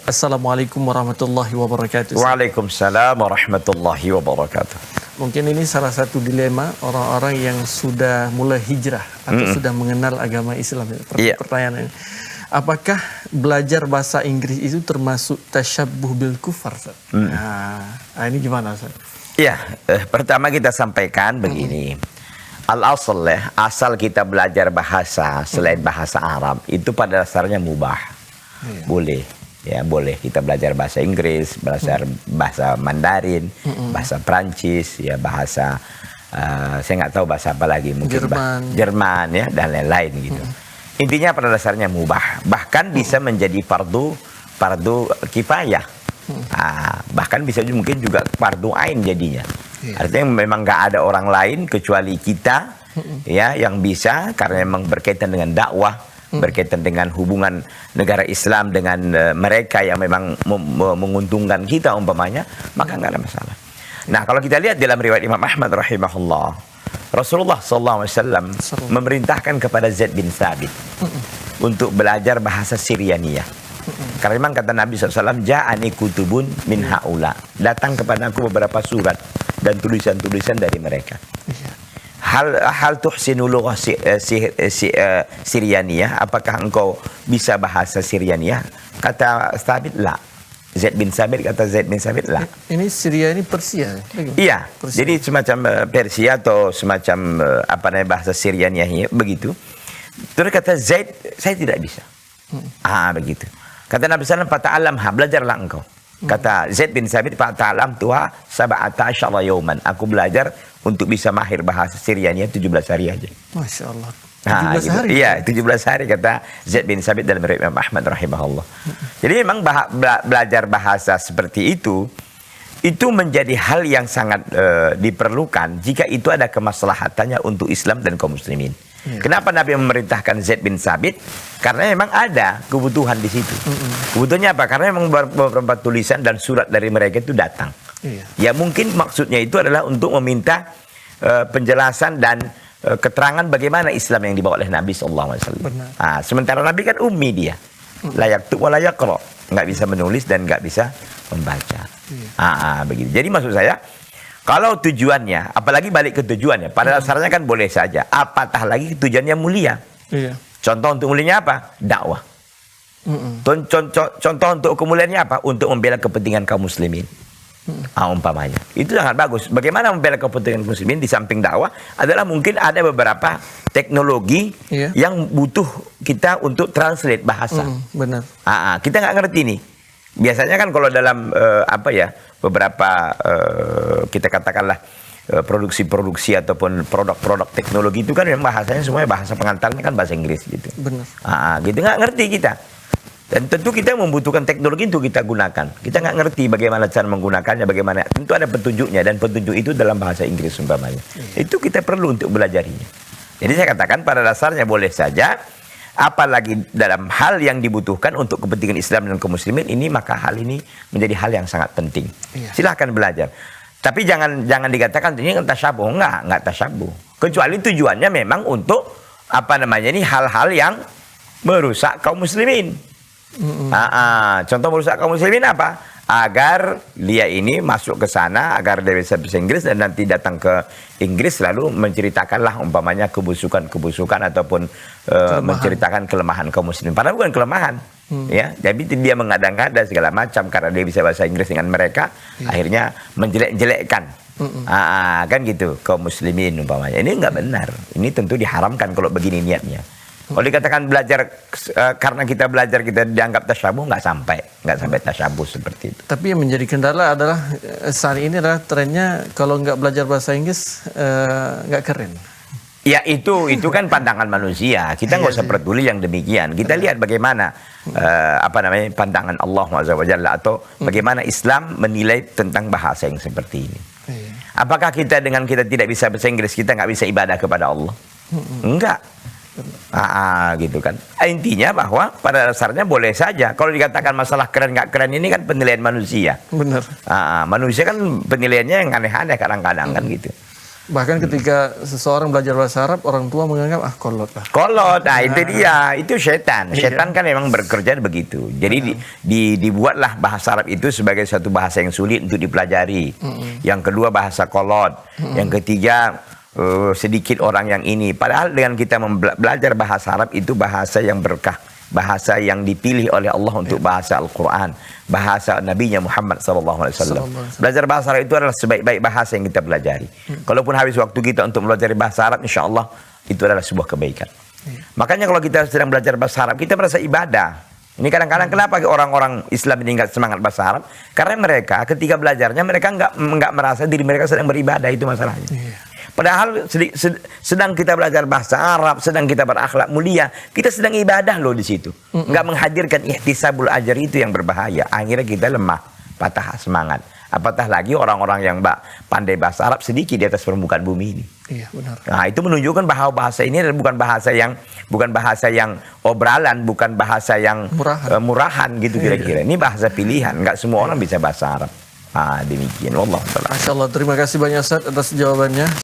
Assalamualaikum warahmatullahi wabarakatuh. Waalaikumsalam warahmatullahi wabarakatuh. Mungkin ini salah satu dilema orang-orang yang sudah mulai hijrah atau sudah mengenal agama Islam. Pertanyaannya, apakah belajar bahasa Inggris itu termasuk tasyabbuh bil kufar? Nah, ini gimana, Ustaz? Ya, pertama kita sampaikan begini. Al-asl asal kita belajar bahasa selain bahasa Arab itu pada dasarnya mubah. Boleh. Ya, boleh kita belajar bahasa Inggris, belajar bahasa Mandarin, bahasa Prancis, ya bahasa saya nggak tahu bahasa apa lagi, mungkin Jerman ya dan lain-lain gitu. Intinya pada dasarnya mubah, bahkan bisa menjadi fardu kifayah. Bahkan bisa mungkin juga fardu ain jadinya. Artinya memang nggak ada orang lain kecuali kita ya yang bisa, karena memang berkaitan dengan dakwah, berkaitan dengan hubungan negara Islam dengan mereka yang memang menguntungkan kita umpamanya, maka nggak ada masalah. Nah, kalau kita lihat dalam riwayat Imam Ahmad rahimahullah, Rasulullah SAW memerintahkan kepada Zaid bin Thabit untuk belajar bahasa Syrianiyah. Karena memang kata Nabi SAW, ja'ani kutubun min haula, datang kepada aku beberapa surat dan tulisan-tulisan dari mereka. Hal tuhsinu lughah Syrianiyah, apakah engkau bisa bahasa Syrianiyah? Kata Thabit, la. Zaid bin Thabit kata Zaid bin Thabit, la. Ini Syria, ini Persia. Iya, Persia. Jadi semacam Persia atau semacam bahasa Syrianiyah begitu. Terus kata Zaid, saya tidak bisa. Begitu. Kata Nabi SAW, fata'alamha, belajarlah engkau. Kata Zaid bin Thabit, fata'alam tuha sab'ata asyara yawman, aku belajar untuk bisa mahir bahasa Syrianiyah 17 hari aja. Masya Allah. 17 hari? Iya, 17 hari kata Zaid bin Thabit dalam riwayat Imam Ahmad rahimahullah. Jadi memang belajar bahasa seperti itu menjadi hal yang sangat diperlukan jika itu ada kemaslahatannya untuk Islam dan kaum muslimin. Kenapa Nabi memerintahkan Zaid bin Thabit? Karena memang ada kebutuhan di situ. Kebutuhannya apa? Karena memang beberapa tulisan dan surat dari mereka itu datang. Ya mungkin maksudnya itu adalah untuk meminta penjelasan dan keterangan bagaimana Islam yang dibawa oleh Nabi SAW. Sementara Nabi kan ummi dia, layak tu wala yaqra, nggak bisa menulis dan nggak bisa membaca. Begitu. Jadi maksud saya, kalau tujuannya, apalagi balik ke tujuannya, pada dasarnya kan boleh saja. Apatah lagi tujuannya mulia. Contoh untuk mulianya apa? Dakwah. Contoh untuk kemuliaannya apa? Untuk membela kepentingan kaum muslimin. Umpamanya itu sangat bagus. Bagaimana membela kepentingan muslimin di samping dakwah adalah mungkin ada beberapa teknologi yang butuh kita untuk translate bahasa. Benar. Kita nggak ngerti nih. Biasanya kan kalau dalam beberapa kita katakanlah produksi-produksi ataupun produk-produk teknologi itu kan memang bahasanya semuanya bahasa pengantarnya kan bahasa Inggris gitu. Benar. Gitu nggak ngerti kita. Dan tentu kita membutuhkan teknologi untuk kita gunakan. Kita nggak ngerti bagaimana cara menggunakannya, bagaimana. Tentu ada petunjuknya, dan petunjuk itu dalam bahasa Inggris umpamanya. Itu kita perlu untuk belajarinya. Jadi saya katakan pada dasarnya boleh saja, apalagi dalam hal yang dibutuhkan untuk kepentingan Islam dan kaum muslimin ini, maka hal ini menjadi hal yang sangat penting. Silahkan belajar. Tapi jangan dikatakan ini tasyabuh. Enggak tasyabuh. Kecuali tujuannya memang untuk hal-hal yang merusak kaum muslimin. Contoh merusak kaum muslimin apa? Agar dia ini masuk ke sana, agar dia bisa bahasa Inggris dan nanti datang ke Inggris lalu menceritakanlah umpamanya kebusukan ataupun menceritakan kelemahan kaum muslimin. Padahal bukan kelemahan, ya. Jadi dia mengada-ngada segala macam karena dia bisa bahasa Inggris dengan mereka, akhirnya menjelek-jelekkan. Kan gitu kaum muslimin umpamanya. Ini nggak benar. Ini tentu diharamkan kalau begini niatnya. Kalau dikatakan belajar karena kita belajar kita dianggap tasyabuh, nggak sampai tasyabuh seperti itu. Tapi yang menjadi kendala adalah saat ini adalah trennya kalau nggak belajar bahasa Inggris nggak keren. Ya itu kan pandangan manusia. Kita nggak usah peduli yang demikian. Kita lihat bagaimana pandangan Allah SWT atau bagaimana Islam menilai tentang bahasa yang seperti ini. Apakah kita dengan kita tidak bisa bahasa Inggris kita nggak bisa ibadah kepada Allah? Enggak. Gitu kan. Intinya bahwa pada dasarnya boleh saja. Kalau dikatakan masalah keren nggak keren ini kan penilaian manusia. Benar. Manusia kan penilaiannya yang aneh-aneh kadang-kadang kan gitu. Bahkan ketika seseorang belajar bahasa Arab, orang tua menganggap kolot lah. Kolot, nah itu dia, itu setan. Setan kan memang bekerja begitu. Jadi dibuatlah bahasa Arab itu sebagai satu bahasa yang sulit untuk dipelajari. Yang kedua bahasa kolot. Yang ketiga sedikit orang yang ini. Padahal dengan kita belajar bahasa Arab itu bahasa yang berkah. Bahasa yang dipilih oleh Allah untuk bahasa Al-Quran, bahasa Nabi-Nya Muhammad SAW. Belajar bahasa Arab itu adalah sebaik-baik bahasa yang kita pelajari. Kalaupun habis waktu kita untuk belajar bahasa Arab, insya Allah itu adalah sebuah kebaikan. Makanya kalau kita sedang belajar bahasa Arab, kita merasa ibadah. Ini kadang-kadang kenapa orang-orang Islam ini nggak semangat bahasa Arab? Karena mereka ketika belajarnya mereka nggak merasa diri mereka sedang beribadah, itu masalahnya. Padahal sedang kita belajar bahasa Arab, sedang kita berakhlak mulia, kita sedang ibadah loh di situ. Nggak menghadirkan ihtisabul ajar itu yang berbahaya. Akhirnya kita lemah, patah semangat. Apatah lagi orang-orang yang pandai bahasa Arab sedikit di atas permukaan bumi ini. Iya, benar. Nah, itu menunjukkan bahwa bahasa ini adalah bukan bahasa yang obralan, bukan bahasa yang murahan gitu kira-kira. Ini bahasa pilihan. Nggak semua orang bisa bahasa Arab. Demikian. Wallahu a'lam. Masya Allah, terima kasih banyak Ustaz atas jawabannya.